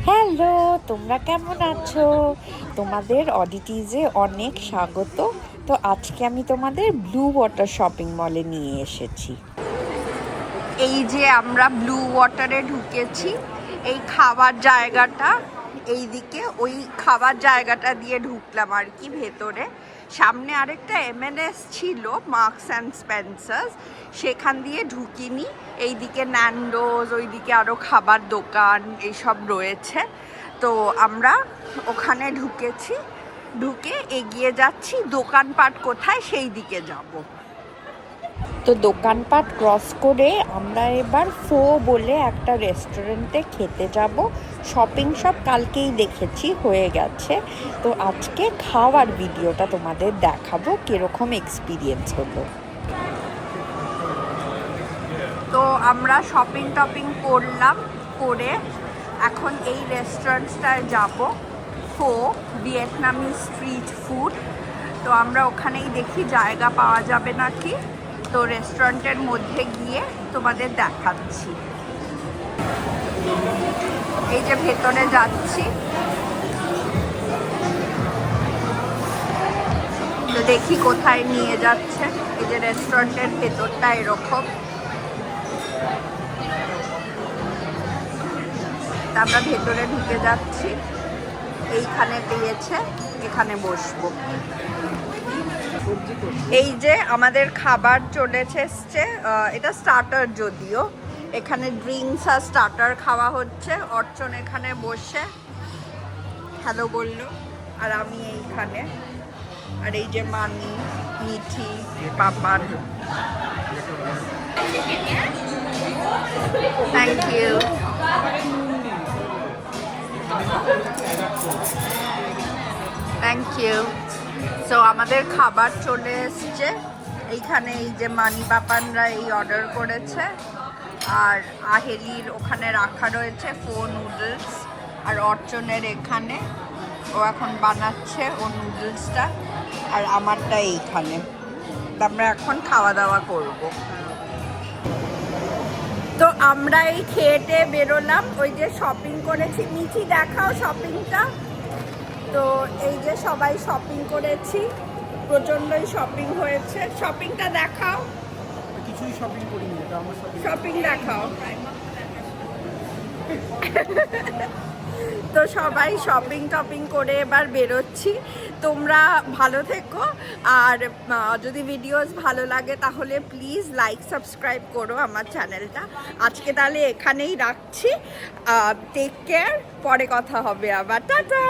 Hello, তোমরা কেমন আছো? তোমাদের অডিটিজে অনেক স্বাগত। তো আজকে আমি তোমাদের ব্লু ওয়াটার শপিং মলে নিয়ে এসেছি। এই যে আমরা ব্লু ওয়াটারে ঢুকেছি, এই খাবার জায়গাটা এইদিকে, ওই খাবার জায়গাটা দিয়ে ঢুকলাম আর কি ভেতরে। সামনে আরেকটা M&S ছিল, মার্কস অ্যান্ড স্পেন্সার্স, সেখান দিয়ে ঢুকিনি। এইদিকে ন্যান্ডোজ, ওইদিকে আরও খাবার দোকান এইসব রয়েছে। তো আমরা ওখানে ঢুকেছি, ঢুকে এগিয়ে যাচ্ছি দোকানপাট কোথায় সেই দিকে যাব। তো দোকানপাট ক্রস করে আমরা এবার ফো বলে একটা রেস্টুরেন্টে খেতে যাব। শপিং সব কালকেই দেখেছি, হয়ে গেছে। তো আজকে খাওয়ার ভিডিওটা তোমাদের দেখাবো কীরকম এক্সপিরিয়েন্স হলো। তো আমরা শপিং টপিং করলাম, করে এখন এই রেস্টুরেন্টটায় যাব, ফো ভিয়েতনামি স্ট্রিট ফুড। তো আমরা ওখানেই দেখি জায়গা পাওয়া যাবে নাকি। তো রেস্টুরেন্টের মধ্যে গিয়ে তোমাদের দেখাচ্ছি। এই যে ভেতরে যাচ্ছি, তো দেখি কোথায় নিয়ে যাচ্ছে। এই যে রেস্টুরেন্টের ভেতরটা এরকম। আমরা ভেতরে ঢুকে যাচ্ছি, এইখানে পেয়েছে, এখানে বসবো। এই যে আমাদের খাবার চলেছে এসছে, এটা স্টার্টার যদিও। এখানে ড্রিঙ্কস আর স্টার্টার খাওয়া হচ্ছে। অর্চন এখানে বসে হ্যালো বললো, আর আমি এইখানে। আর এই যে Mani, Mithi, Papan. Thank you. Thank you. So আমাদের খাবার চলে এসছে এইখানে। এই যে মানি পাপানরা এই অর্ডার করেছে, আর আহেলির ওখানে রাখা রয়েছে ফো নুডলস, আর অর্চনের এখানে, ও এখন বানাচ্ছে ও নুডলসটা, আর আমারটা এইখানে। আমরা এখন খাওয়া দাওয়া করব। তো আমরা এই খেয়েটে বেরোলাম, ওই যে শপিং করেছি। মিঠি দেখাও শপিংটা। তো এই যে সবাই শপিং করেছি, প্রচণ্ডই শপিং হয়েছে। শপিংটা দেখাও। কিছুই শপিং করিনি, এটা আমার শপিং দেখাও। তো সবাই শপিং টপিং করে এবার বেরোচ্ছি। তোমরা ভালো থেকো, আর যদি ভিডিওস ভালো লাগে তাহলে প্লিজ লাইক সাবস্ক্রাইব করো আমার চ্যানেলটা। আজকে তাহলে এখানেই রাখছি। টেক কেয়ার, পরে কথা হবে আবার। টাটা।